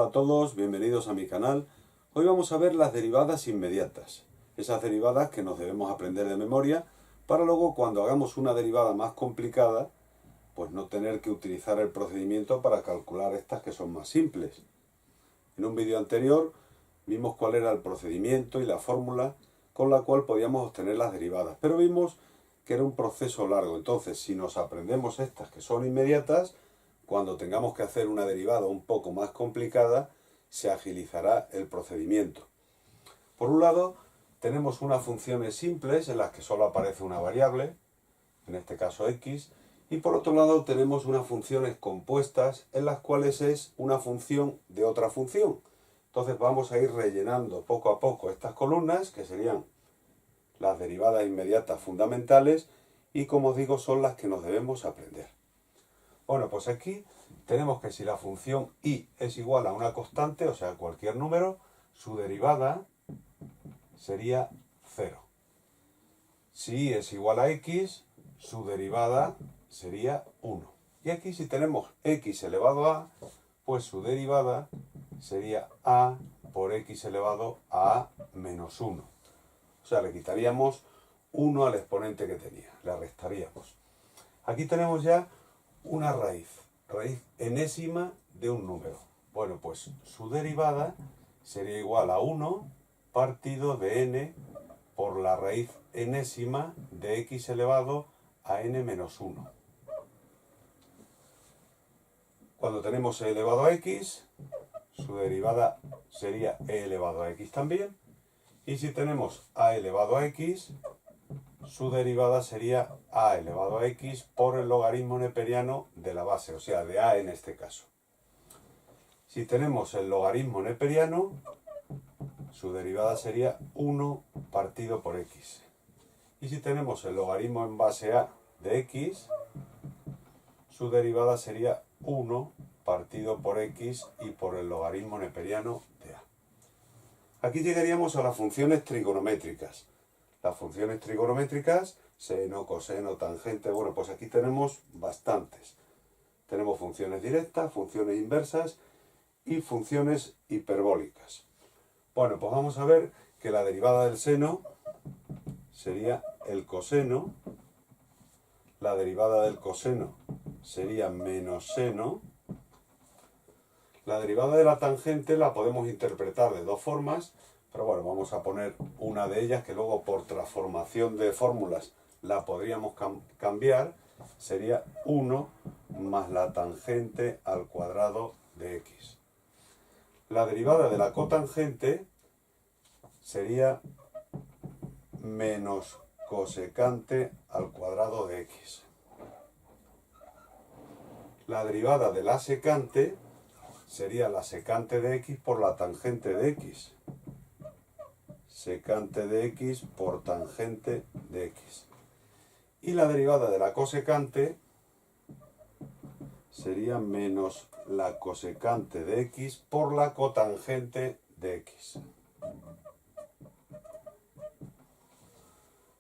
Hola a todos, bienvenidos a mi canal. Hoy vamos a ver las derivadas inmediatas, esas derivadas que nos debemos aprender de memoria para luego cuando hagamos una derivada más complicada, pues no tener que utilizar el procedimiento para calcular estas que son más simples. En un vídeo anterior vimos cuál era el procedimiento y la fórmula con la cual podíamos obtener las derivadas, pero vimos que era un proceso largo. Entonces, si nos aprendemos estas que son inmediatas, cuando tengamos que hacer una derivada un poco más complicada, se agilizará el procedimiento. Por un lado, tenemos unas funciones simples en las que solo aparece una variable, en este caso x, y por otro lado tenemos unas funciones compuestas en las cuales es una función de otra función. Entonces vamos a ir rellenando poco a poco estas columnas, que serían las derivadas inmediatas fundamentales, y como os digo, son las que nos debemos aprender. Bueno, pues aquí tenemos que si la función y es igual a una constante, o sea, cualquier número, su derivada sería 0. Si y es igual a x, su derivada sería 1. Y aquí si tenemos x elevado a, pues su derivada sería a por x elevado a menos 1. O sea, le quitaríamos 1 al exponente que tenía, le restaríamos. Aquí tenemos ya una raíz enésima de un número. Bueno, pues su derivada sería igual a 1 partido de n por la raíz enésima de x elevado a n menos 1. Cuando tenemos e elevado a x, su derivada sería e elevado a x también. Y si tenemos a elevado a x, su derivada sería a elevado a x por el logaritmo neperiano de la base, o sea, de a en este caso. Si tenemos el logaritmo neperiano, su derivada sería 1 partido por x. Y si tenemos el logaritmo en base a de x, su derivada sería 1 partido por x y por el logaritmo neperiano de a. Aquí llegaríamos a las funciones trigonométricas. Las funciones trigonométricas, seno, coseno, tangente, bueno, pues aquí tenemos bastantes. Tenemos funciones directas, funciones inversas y funciones hiperbólicas. Bueno, pues vamos a ver que la derivada del seno sería el coseno, la derivada del coseno sería menos seno, la derivada de la tangente la podemos interpretar de dos formas, pero bueno, vamos a poner una de ellas que luego por transformación de fórmulas la podríamos cambiar. Sería 1 más la tangente al cuadrado de x. La derivada de la cotangente sería menos cosecante al cuadrado de x. La derivada de la secante sería la secante de x por la tangente de x. Secante de x por tangente de x. Y la derivada de la cosecante sería menos la cosecante de x por la cotangente de x.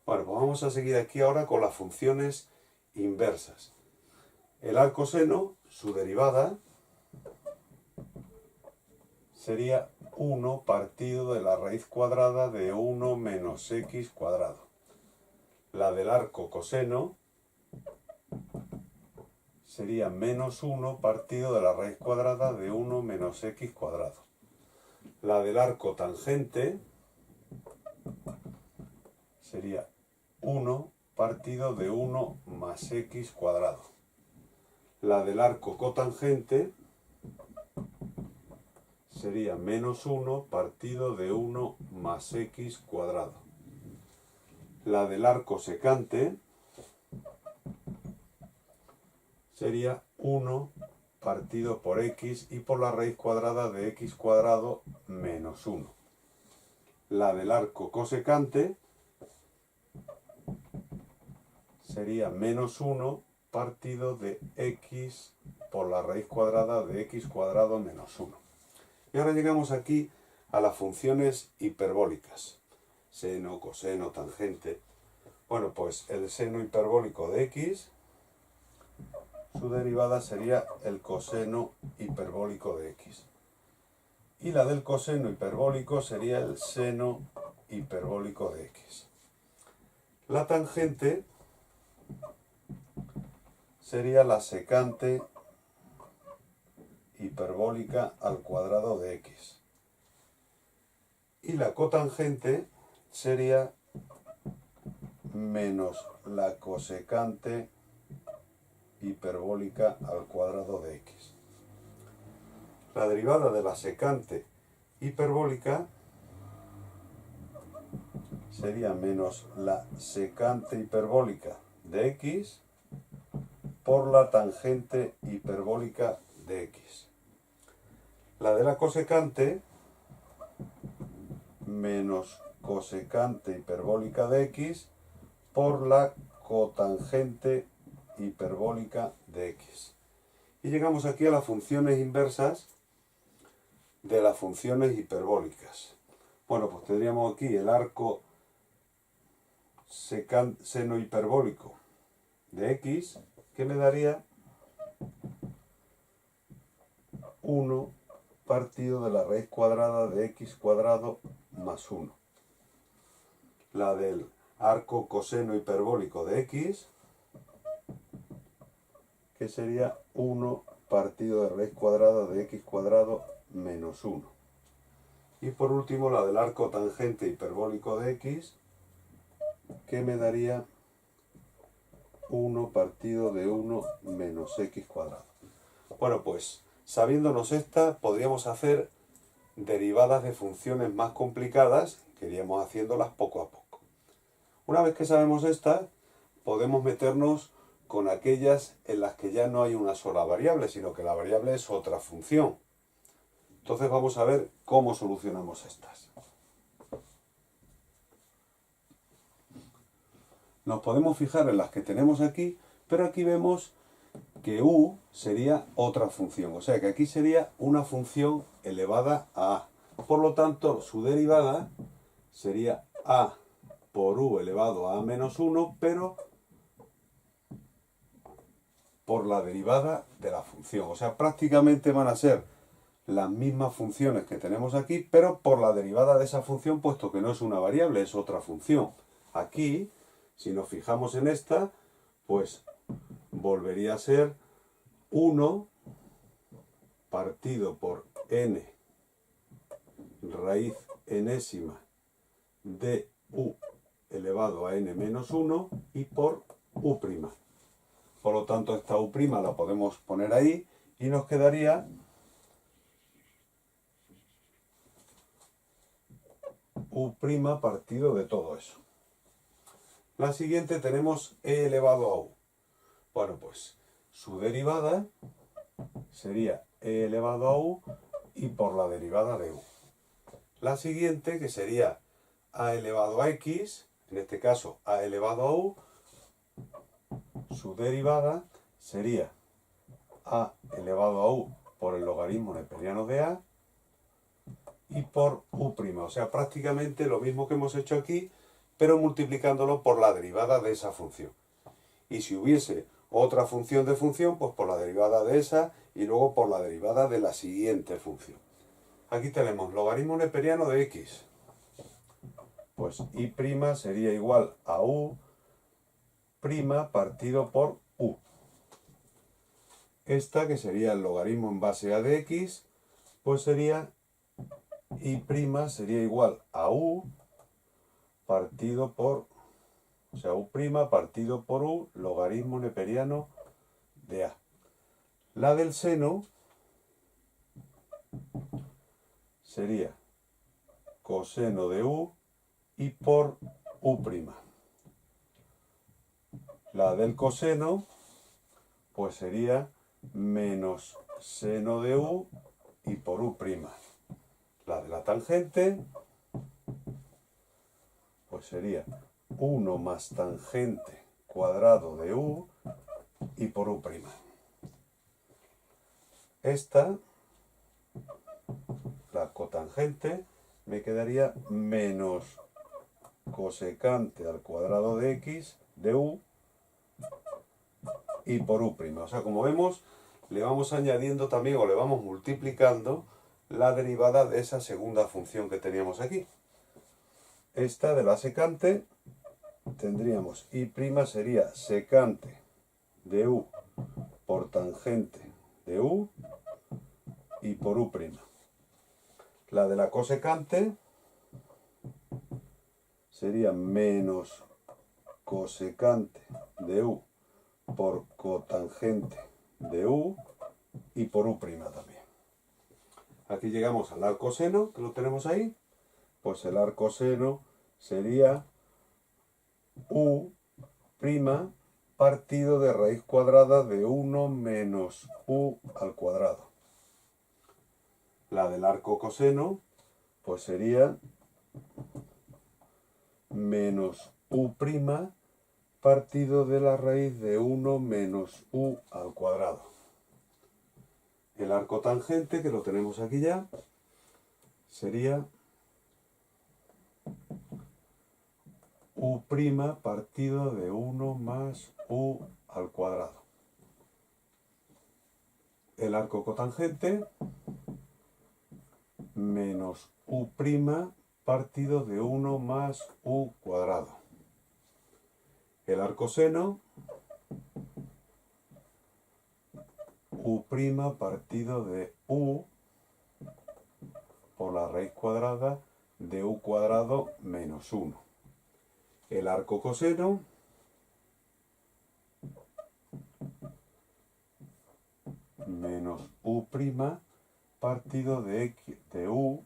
Bueno, pues vamos a seguir aquí ahora con las funciones inversas. El arcoseno, su derivada, sería 1 partido de la raíz cuadrada de 1 menos x cuadrado. La del arco coseno sería menos 1 partido de la raíz cuadrada de 1 menos x cuadrado. La del arco tangente sería 1 partido de 1 más x cuadrado. La del arco cotangente sería menos 1 partido de 1 más x cuadrado. La del arco secante sería 1 partido por x y por la raíz cuadrada de x cuadrado menos 1. La del arco cosecante sería menos 1 partido de x por la raíz cuadrada de x cuadrado menos 1. Y ahora llegamos aquí a las funciones hiperbólicas. Seno, coseno, tangente. Bueno, pues el seno hiperbólico de x, su derivada sería el coseno hiperbólico de x. Y la del coseno hiperbólico sería el seno hiperbólico de x. La tangente sería la secante hiperbólica al cuadrado de x. Y la cotangente sería menos la cosecante hiperbólica al cuadrado de x. La derivada de la secante hiperbólica sería menos la secante hiperbólica de x por la tangente hiperbólica de x. La de la cosecante menos cosecante hiperbólica de x por la cotangente hiperbólica de x. Y llegamos aquí a las funciones inversas de las funciones hiperbólicas. Bueno, pues tendríamos aquí el arco seno hiperbólico de x, que me daría 1 partido de la raíz cuadrada de x cuadrado más 1. La del arco coseno hiperbólico de x, que sería 1 partido de raíz cuadrada de x cuadrado menos 1. Y por último la del arco tangente hiperbólico de x, que me daría 1 partido de 1 menos x cuadrado. Bueno, pues sabiéndonos esta, podríamos hacer derivadas de funciones más complicadas, que iríamos haciéndolas poco a poco. Una vez que sabemos estas, podemos meternos con aquellas en las que ya no hay una sola variable, sino que la variable es otra función. Entonces vamos a ver cómo solucionamos estas. Nos podemos fijar en las que tenemos aquí, pero aquí vemos que u sería otra función, o sea que aquí sería una función elevada a a. Por lo tanto, su derivada sería a por u elevado a menos 1, pero por la derivada de la función. O sea, prácticamente van a ser las mismas funciones que tenemos aquí, pero por la derivada de esa función, puesto que no es una variable, es otra función. Aquí, si nos fijamos en esta, pues volvería a ser 1 partido por n raíz enésima de u elevado a n menos 1 y por u'. Por lo tanto, esta u' la podemos poner ahí y nos quedaría u' partido de todo eso. La siguiente tenemos e elevado a u. Bueno, pues su derivada sería e elevado a u y por la derivada de u. La siguiente, que sería a elevado a x, en este caso a elevado a u, su derivada sería a elevado a u por el logaritmo neperiano de a y por u'. O sea, prácticamente lo mismo que hemos hecho aquí, pero multiplicándolo por la derivada de esa función. Y si hubiese otra función de función, pues por la derivada de esa y luego por la derivada de la siguiente función. Aquí tenemos logaritmo neperiano de x. Pues y' sería igual a u' partido por u. Esta, que sería el logaritmo en base a de x, pues sería y' sería igual a u partido por, o sea, u' partido por u logaritmo neperiano de a. La del seno sería coseno de u y por u'. La del coseno pues sería menos seno de u y por u'. La de la tangente pues sería 1 más tangente cuadrado de u y por u'. Esta, la cotangente, me quedaría menos cosecante al cuadrado de x de u y por u'. O sea, como vemos, le vamos añadiendo también o le vamos multiplicando la derivada de esa segunda función que teníamos aquí. Esta de la secante tendríamos y' sería secante de u por tangente de u y por u'. La de la cosecante sería menos cosecante de u por cotangente de u y por u' también. Aquí llegamos al arcoseno, que lo tenemos ahí. Pues el arcoseno sería u' partido de raíz cuadrada de 1 menos u al cuadrado. La del arco coseno pues sería menos u' partido de la raíz de 1 menos u al cuadrado. El arco tangente, que lo tenemos aquí ya, sería u' partido de 1 más u al cuadrado. El arco cotangente menos u' partido de 1 más u cuadrado. El arcoseno u' partido de u por la raíz cuadrada de u cuadrado menos 1. El arco coseno menos u' partido de u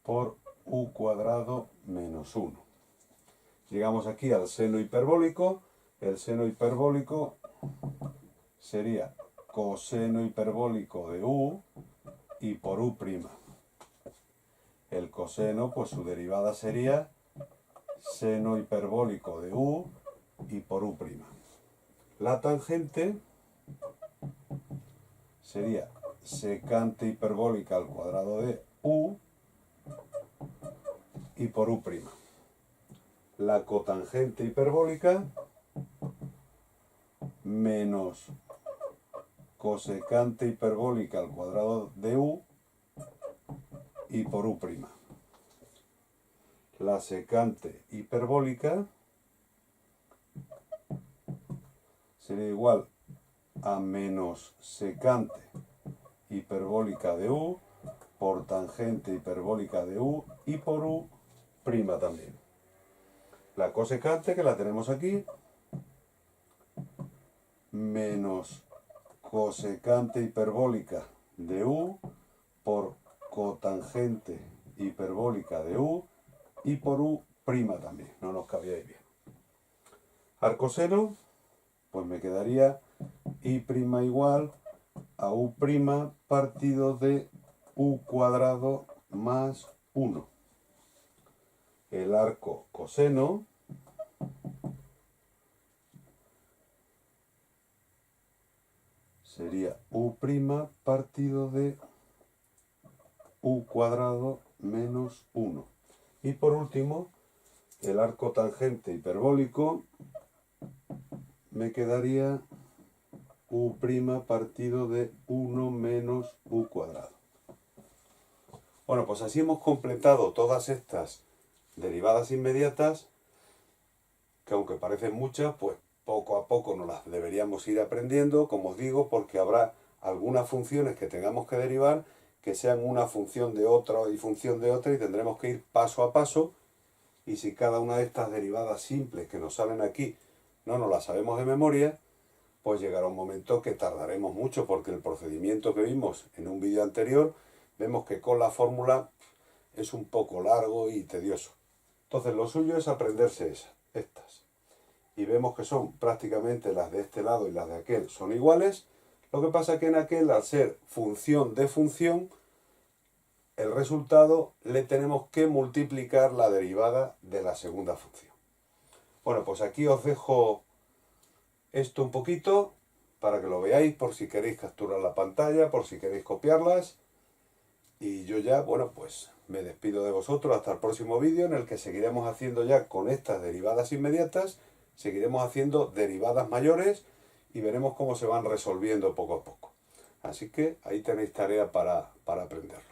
por u cuadrado menos 1. Llegamos aquí al seno hiperbólico. El seno hiperbólico sería coseno hiperbólico de u y por u'. El coseno, pues su derivada sería seno hiperbólico de u y por u'. La tangente sería secante hiperbólica al cuadrado de u y por u'. La cotangente hiperbólica menos cosecante hiperbólica al cuadrado de u y por u'. La secante hiperbólica sería igual a menos secante hiperbólica de u por tangente hiperbólica de u y por u' también. La cosecante, que la tenemos aquí, menos cosecante hiperbólica de u por cotangente hiperbólica de u y por u' también. No nos cabía bien. Arcoseno, pues me quedaría i' igual a u' partido de u cuadrado más 1. El arco coseno sería u' partido de u cuadrado menos 1. Y por último, el arco tangente hiperbólico me quedaría u' partido de 1 menos u cuadrado. Bueno, pues así hemos completado todas estas derivadas inmediatas, que aunque parecen muchas, pues poco a poco nos las deberíamos ir aprendiendo, como os digo, porque habrá algunas funciones que tengamos que derivar que sean una función de otra y función de otra, y tendremos que ir paso a paso. Y si cada una de estas derivadas simples que nos salen aquí no nos las sabemos de memoria, pues llegará un momento que tardaremos mucho, porque el procedimiento que vimos en un vídeo anterior, vemos que con la fórmula es un poco largo y tedioso. Entonces lo suyo es aprenderse estas. Y vemos que son prácticamente las de este lado y las de aquel son iguales. Lo que pasa que en aquel, al ser función de función, el resultado le tenemos que multiplicar la derivada de la segunda función. Bueno, pues aquí os dejo esto un poquito para que lo veáis, por si queréis capturar la pantalla, por si queréis copiarlas. Y yo ya, bueno, pues me despido de vosotros hasta el próximo vídeo, en el que seguiremos haciendo ya con estas derivadas inmediatas, seguiremos haciendo derivadas mayores y veremos cómo se van resolviendo poco a poco. Así que ahí tenéis tarea para aprenderlo.